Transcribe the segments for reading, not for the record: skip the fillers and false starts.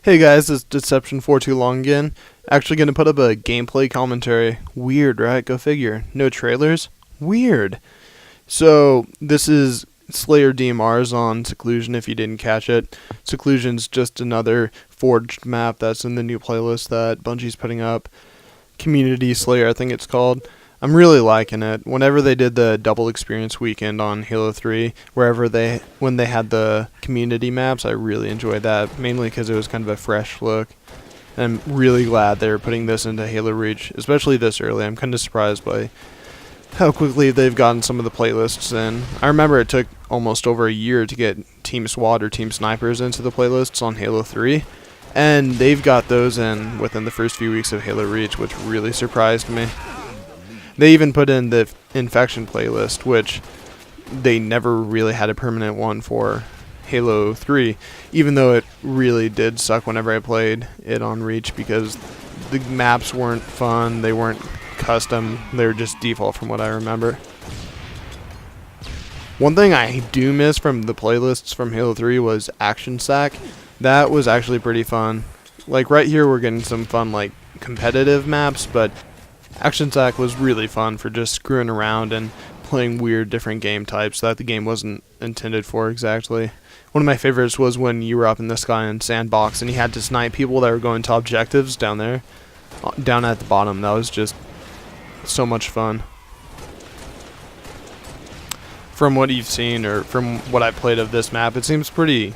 Hey guys, it's Deception for Too Long again. Actually gonna put up a gameplay commentary. Weird, right? Go figure. No trailers? Weird. So, this is Slayer DMRs on Seclusion if you didn't catch it. Seclusion's just another forged map that's in the new playlist that Bungie's putting up. Community Slayer, I think it's called. I'm really liking it. Whenever they did the double experience weekend on Halo 3, when they had the community maps, I really enjoyed that, mainly because it was kind of a fresh look. And I'm really glad they're putting this into Halo Reach, especially this early. I'm kind of surprised by how quickly they've gotten some of the playlists in. I remember it took almost over a year to get Team SWAT or Team Snipers into the playlists on Halo 3, and they've got those in within the first few weeks of Halo Reach, which really surprised me. They even put in the Infection playlist, which they never really had a permanent one for Halo 3, even though it really did suck whenever I played it on Reach because the maps weren't fun, they weren't custom, they were just default from what I remember. One thing I do miss from the playlists from Halo 3 was Action Sack. That was actually pretty fun. Like right here we're getting some fun like competitive maps, but Action Sack was really fun for just screwing around and playing weird different game types that the game wasn't intended for exactly. One of my favorites was when you were up in the sky in Sandbox and you had to snipe people that were going to objectives down there, down at the bottom. That was just so much fun. From what you've seen or from what I played of this map, it seems pretty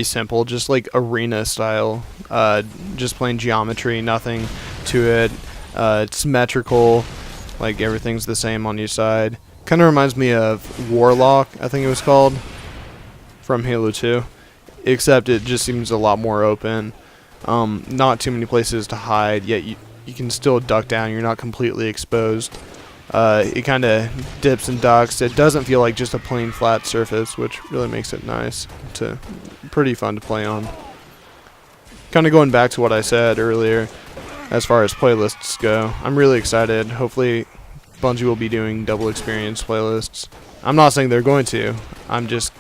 simple, just like arena style, just plain geometry, nothing to it. It's symmetrical, like everything's the same on each side. Kind of reminds me of Warlock, I think it was called, from Halo 2, except it just seems a lot more open. Not too many places to hide, yet you can still duck down, you're not completely exposed. It kind of dips and ducks. It doesn't feel like just a plain flat surface, which really makes it nice. Pretty fun to play on. Kind of going back to what I said earlier, as far as playlists go, I'm really excited. Hopefully Bungie will be doing double experience playlists. I'm not saying they're going to. I'm just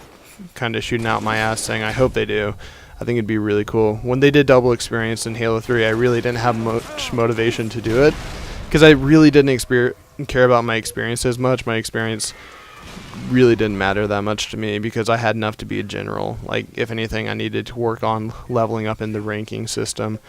kind of shooting out my ass saying I hope they do. I think it'd be really cool. When they did double experience in Halo 3, I really didn't have much motivation to do it because I really didn't care about my experience as much. My experience really didn't matter that much to me because I had enough to be a general. Like, if anything, I needed to work on leveling up in the ranking system.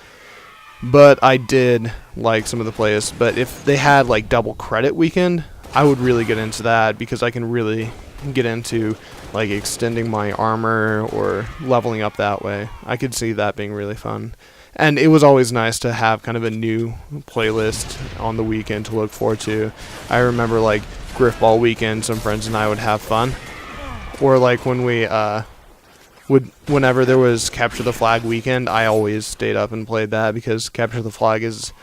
But I did like some of the playlists. But if they had like double credit weekend, I would really get into that because I can really get into like extending my armor or leveling up that way. I could see that being really fun. And it was always nice to have kind of a new playlist on the weekend to look forward to. I remember like Griffball weekend, some friends and I would have fun. Or like when we whenever there was Capture the Flag weekend, I always stayed up and played that because Capture the Flag is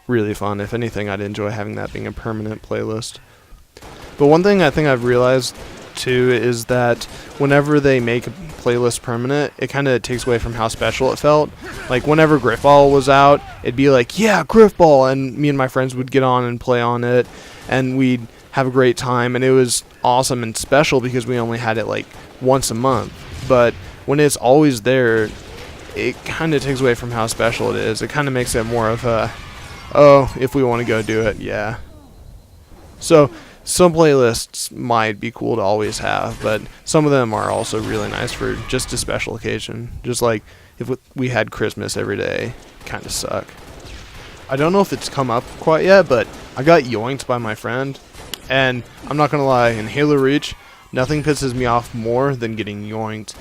really fun. If anything, I'd enjoy having that being a permanent playlist. But one thing I think I've realized too is that whenever they make a playlist permanent, it kind of takes away from how special it felt. Like whenever Griffball was out, it'd be like, yeah, Griffball, and me and my friends would get on and play on it, and we'd have a great time, and it was awesome and special because we only had it like once a month. But when it's always there, it kind of takes away from how special it is. It kind of makes it more of a, oh, if we want to go do it, yeah. So some playlists might be cool to always have, but some of them are also really nice for just a special occasion. Just like if we had Christmas every day, kind of suck. I don't know if it's come up quite yet, but I got yoinked by my friend, and I'm not gonna lie, in Halo Reach, nothing pisses me off more than getting yoinked.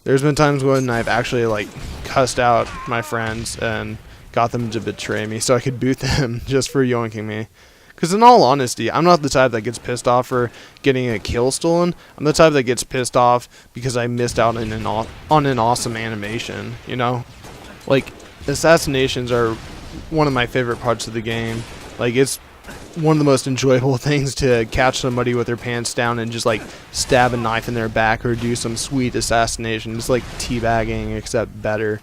There's been times when I've actually like cussed out my friends and got them to betray me so I could boot them just for yoinking me. Because in all honesty, I'm not the type that gets pissed off for getting a kill stolen. I'm the type that gets pissed off because I missed out on an awesome animation, you know? Like, assassinations are one of my favorite parts of the game. Like, it's one of the most enjoyable things to catch somebody with their pants down and just like stab a knife in their back or do some sweet assassination. It's like teabagging, except better.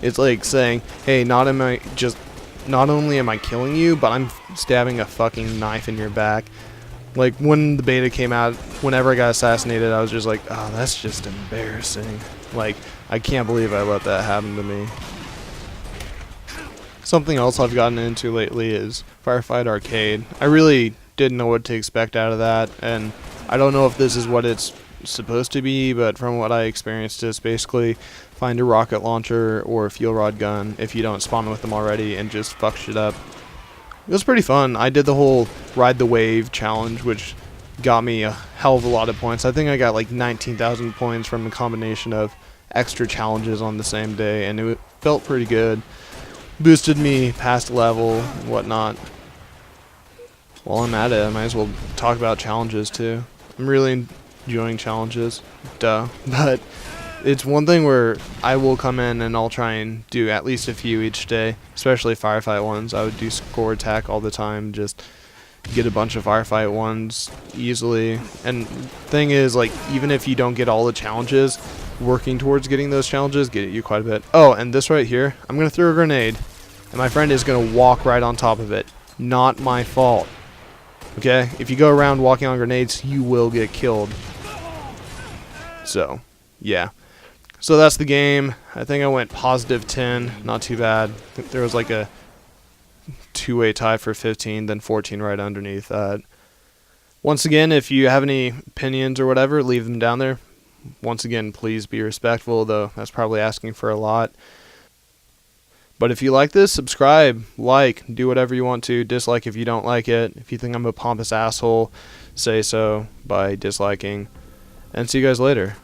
It's like saying, hey, not only am I killing you, but I'm stabbing a fucking knife in your back. Like, when the beta came out, whenever I got assassinated, I was just like, oh, that's just embarrassing. Like, I can't believe I let that happen to me. Something else I've gotten into lately is Firefight Arcade. I really didn't know what to expect out of that, and I don't know if this is what it's supposed to be, but from what I experienced, it's basically find a rocket launcher or a fuel rod gun if you don't spawn with them already and just fuck shit up. It was pretty fun. I did the whole Ride the Wave challenge, which got me a hell of a lot of points. I think I got like 19,000 points from a combination of extra challenges on the same day, and it felt pretty good. Boosted me past level and whatnot. While I'm at it, I might as well talk about challenges too. I'm really enjoying challenges, duh. But it's one thing where I will come in and I'll try and do at least a few each day, especially firefight ones. I would do score attack all the time, just get a bunch of firefight ones easily. And thing is, like, even if you don't get all the challenges, working towards getting those challenges get you quite a bit. Oh, and this right here, I'm gonna throw a grenade, and my friend is gonna walk right on top of it. Not my fault. Okay? If you go around walking on grenades, you will get killed. So, yeah. So that's the game. I think I went positive 10. Not too bad. There was like a two-way tie for 15, then 14 right underneath that. Once again, if you have any opinions or whatever, leave them down there. Once again, please be respectful, though that's probably asking for a lot. But if you like this, subscribe, like, do whatever you want to. Dislike if you don't like it. If you think I'm a pompous asshole, say so by disliking. And see you guys later.